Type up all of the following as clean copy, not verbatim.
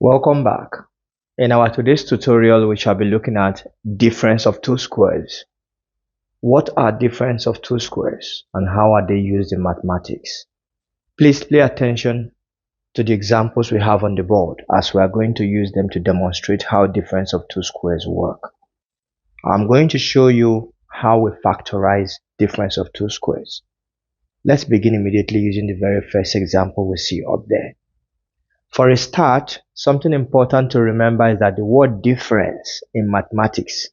Welcome back. In our today's tutorial, we shall be looking at difference of two squares. What are difference of two squares and how are they used in mathematics? Please pay attention to the examples we have on the board as we are going to use them to demonstrate how difference of two squares work. I'm going to show you how we factorize difference of two squares. Let's begin immediately using the very first example we see up there. For a start, something important to remember is that the word difference in mathematics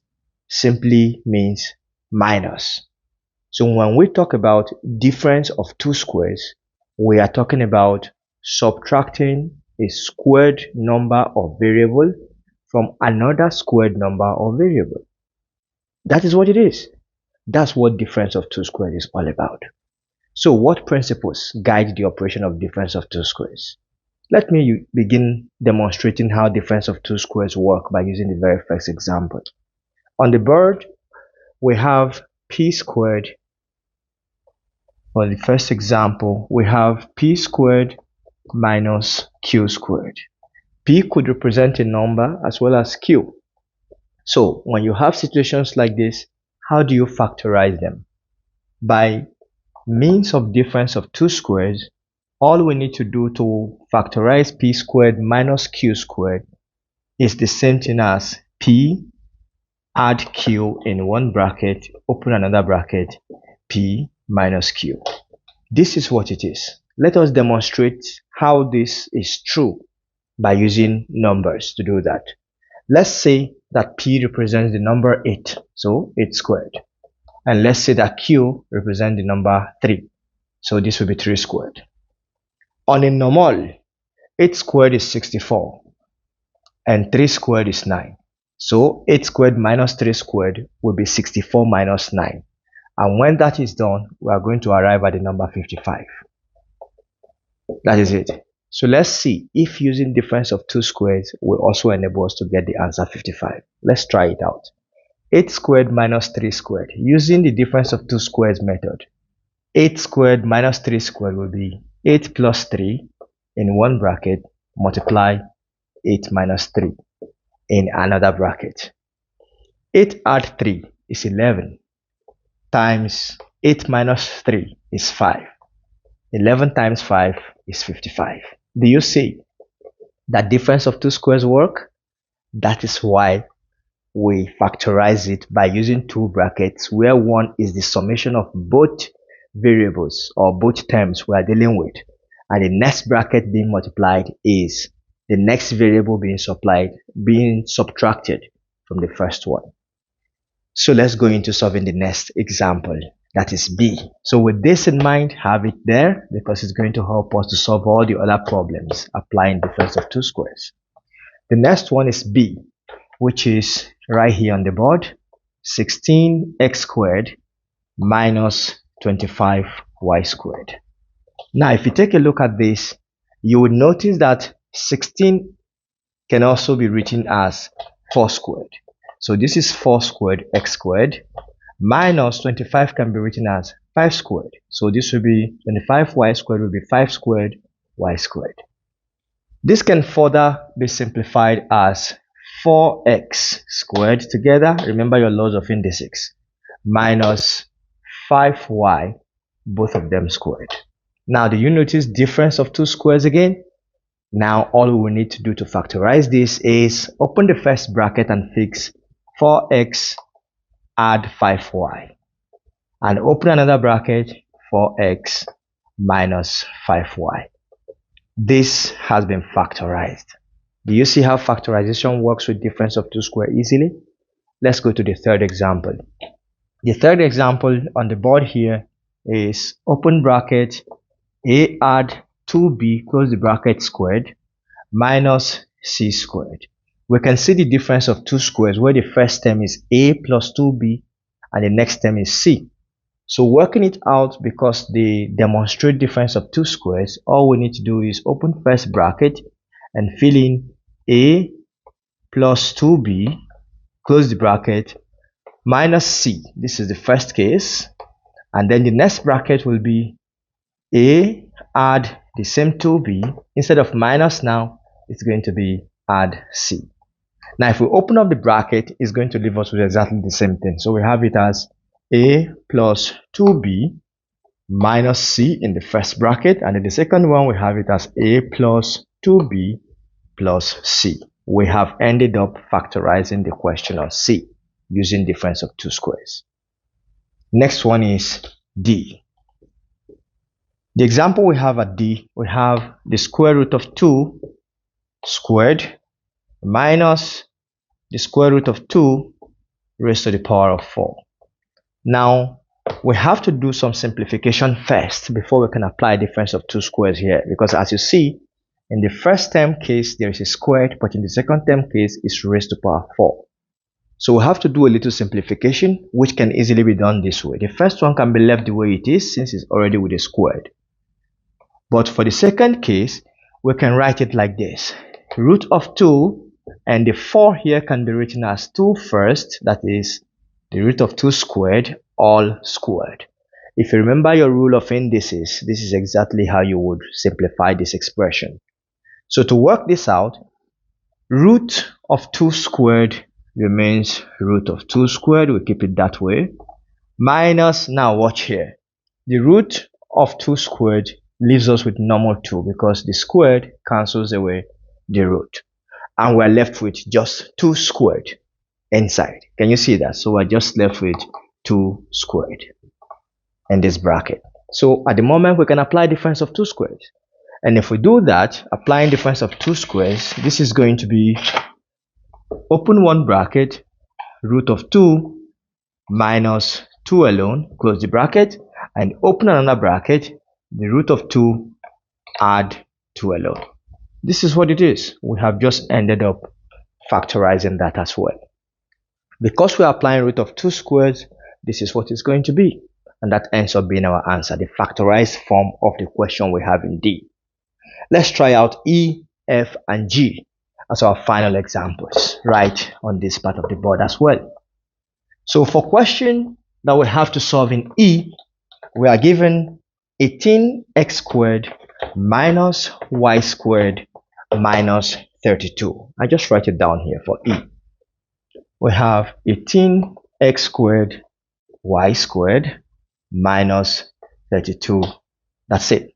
simply means minus. So when we talk about difference of two squares, we are talking about subtracting a squared number or variable from another squared number or variable. That is what it is. That's what difference of two squares is all about. So what principles guide the operation of difference of two squares? Let me begin demonstrating how difference of two squares work by using the very first example. On the board, we have p squared. For the first example, we have p squared minus q squared. P could represent a number as well as q. So when you have situations like this, how do you factorize them? By means of difference of two squares, all we need to do to factorize p squared minus q squared is the same thing as p add q in one bracket, open another bracket, p minus q. This is what it is. Let us demonstrate how this is true by using numbers to do that. Let's say that p represents the number 8, so 8 squared. And let's say that q represents the number 3, so this will be 3 squared. On a normal, 8 squared is 64 and 3 squared is 9. So 8 squared minus 3 squared will be 64 minus 9. And when that is done, we are going to arrive at the number 55. That is it. So let's see if using difference of two squares will also enable us to get the answer 55. Let's try it out. 8 squared minus 3 squared. Using the difference of two squares method, 8 squared minus 3 squared will be 8 plus 3 in one bracket multiply 8 minus 3 in another bracket. 8 add 3 is 11 times 8 minus 3 is 5. 11 times 5 is 55. Do you see that difference of two squares work? That is why we factorize it by using two brackets where one is the summation of both variables or both terms we are dealing with, and the next bracket being multiplied is the next variable being subtracted from the first one. So let's go into solving the next example, that is b. So with this in mind, have it there because it's going to help us to solve all the other problems applying difference of two squares. The next one is b, which is right here on the board, 16x squared minus 25y squared. Now, if you take a look at this, you will notice that 16 can also be written as 4 squared. So this is 4 squared x squared minus 25 can be written as 5 squared. So this will be 25y squared will be 5 squared y squared. This can further be simplified as 4x squared together, remember your laws of indices, minus 5y, both of them squared. Now, do you notice difference of two squares again? Now, all we need to do to factorize this is open the first bracket and fix 4x add 5y, and open another bracket, 4x minus 5y. This has been factorized. Do you see how factorization works with difference of two squares easily? Let's go to the third example. The third example on the board here is open bracket, a add 2b close the bracket squared minus c squared. We can see the difference of two squares where the first term is a plus 2b and the next term is c. So working it out, because they demonstrate difference of two squares, all we need to do is open first bracket and fill in a plus 2b close the bracket minus c. This is the first case, and then the next bracket will be a add the same 2b. Instead of minus now, it's going to be add c. Now if we open up the bracket, it's going to leave us with exactly the same thing. So we have it as a plus 2b minus c in the first bracket, and in the second one we have it as a plus 2b plus c. We have ended up factorizing the question on c using difference of two squares. Next one is d. The example we have at d, we have the square root of 2 squared minus the square root of 2 raised to the power of 4. Now we have to do some simplification first before we can apply difference of two squares here, because as you see, in the first term case there is a squared, but in the second term case it's raised to power 4. So we have to do a little simplification, which can easily be done this way. The first one can be left the way it is since it's already with a squared. But for the second case, we can write it like this. Root of 2, and the 4 here can be written as 2 first, that is the root of 2 squared, all squared. If you remember your rule of indices, this is exactly how you would simplify this expression. So to work this out, root of 2 squared remains root of 2 squared, we keep it that way, minus, now watch here, the root of 2 squared leaves us with normal 2 because the squared cancels away the root, and we're left with just 2 squared inside. Can you see that? So we're just left with 2 squared in this bracket. So at the moment we can apply difference of two squares, and if we do that, applying difference of two squares, this is going to be open one bracket, root of 2 minus 2 alone, close the bracket, and open another bracket, the root of 2 add 2 alone. This is what it is. We have just ended up factorizing that as well. Because we are applying root of 2 squares, this is what it's going to be, and that ends up being our answer, the factorized form of the question we have in D. Let's try out E, F, and G as our final examples right on this part of the board as well. So for question that we have to solve in E, we are given 18x squared minus y squared minus 32. I just write it down here for E. We have 18x squared y squared minus 32. That's it.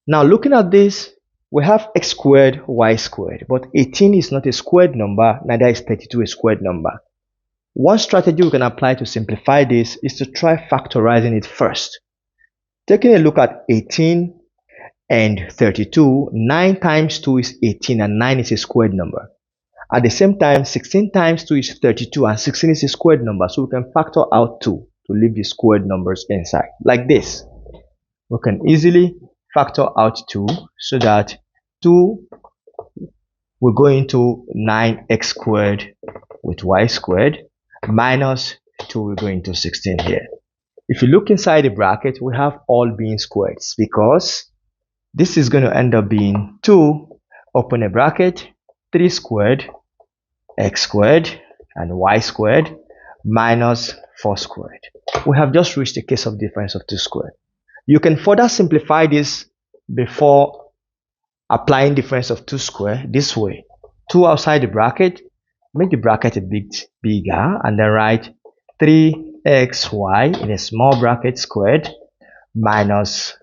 Now looking at this, we have x squared y squared, but 18 is not a squared number, neither is 32 a squared number. One strategy we can apply to simplify this is to try factorizing it first. Taking a look at 18 and 32, 9 times 2 is 18 and 9 is a squared number. At the same time, 16 times 2 is 32 and 16 is a squared number, so we can factor out 2 to leave the squared numbers inside. Like this, we can easily factor out 2 so that 2 will go into 9x squared with y squared minus 2 will go into 16 here. If you look inside the bracket, we have all being squares because this is going to end up being 2, open a bracket, 3 squared, x squared, and y squared minus 4 squared. We have just reached the case of difference of 2 squared. You can further simplify this before applying difference of 2 squared this way. 2 outside the bracket, make the bracket a bit bigger, and then write 3xy in a small bracket squared minus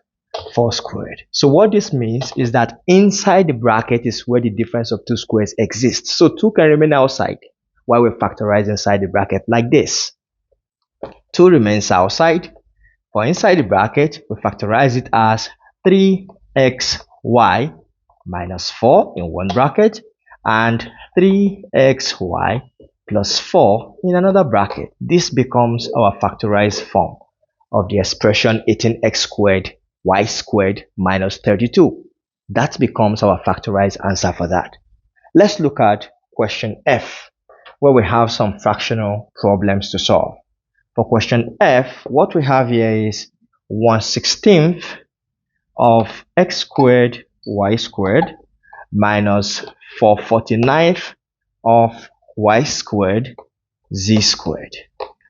4 squared. So what this means is that inside the bracket is where the difference of 2 squares exists. So 2 can remain outside while we factorize inside the bracket like this. 2 remains outside. For inside the bracket, we factorize it as 3xy minus 4 in one bracket and 3xy plus 4 in another bracket. This becomes our factorized form of the expression 18x squared y squared minus 32. That becomes our factorized answer for that. Let's look at question F, where we have some fractional problems to solve. For question F, what we have here is 1/16 of x squared y squared minus 4/49 of y squared z squared.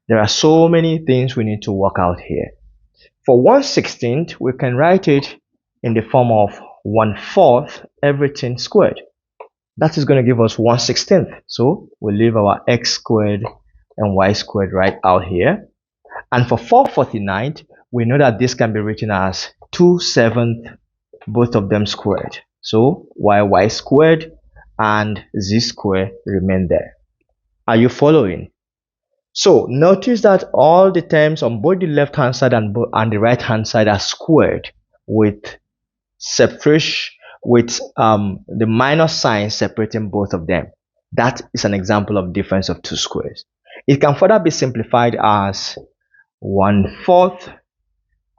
There are so many things we need to work out here. For 1/16, we can write it in the form of 1/4 everything squared. That is going to give us 1/16. So we leave our x squared and y squared right out here. And for 4/49, we know that this can be written as 2/7, both of them squared. So y squared and z squared remain there. Are you following? So notice that all the terms on both the left hand side and the right hand side are squared with separation, with the minus sign separating both of them. That is an example of difference of two squares. It can further be simplified as 1/4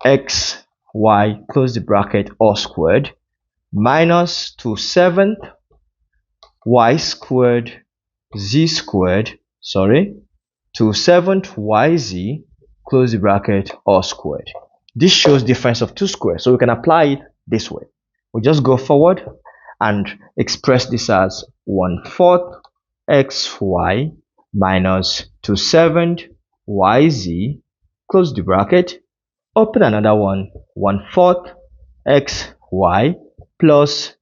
x y close the bracket all squared minus 2/7 y squared z squared, 2/7 yz close the bracket all squared. This shows difference of two squares, so we can apply it this way. We just go forward and express this as 1/4 xy minus 2/7 yz close the bracket, open another one, 1/4 xy plus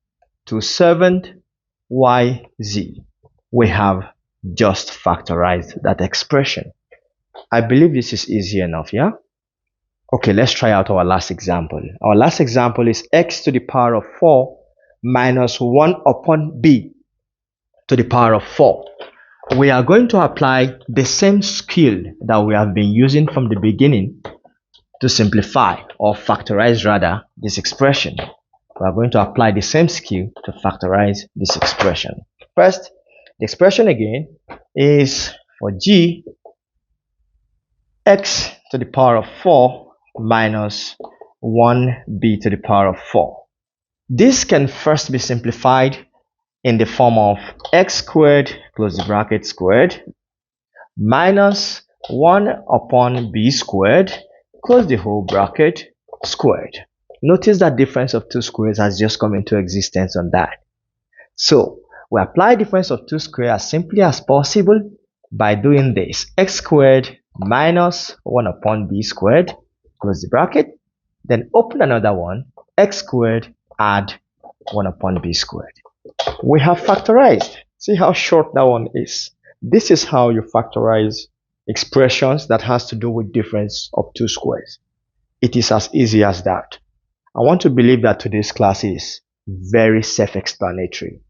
2/7 yz. We have just factorized that expression. I believe this is easy enough, yeah? Okay, let's try out our last example. Our last example is x to the power of 4 minus 1 upon b to the power of 4. We are going to apply the same skill that we have been using from the beginning to simplify, or factorize rather, this expression. We are going to apply the same skill to factorize this expression. First, the expression again is for g, x to the power of 4 minus 1b to the power of 4. This can first be simplified in the form of x squared close the bracket squared minus 1 upon b squared close the whole bracket squared. Notice that difference of two squares has just come into existence on that. So we apply difference of two squares as simply as possible by doing this: x squared minus 1 upon b squared close the bracket, then open another one, x squared add 1 upon b squared. We have factorized. See how short that one is. This is how you factorize expressions that has to do with difference of two squares. It is as easy as that. I want to believe that today's class is very self-explanatory.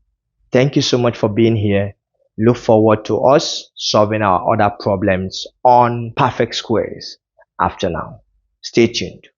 Thank you so much for being here. Look forward to us solving our other problems on perfect squares after now. Stay tuned.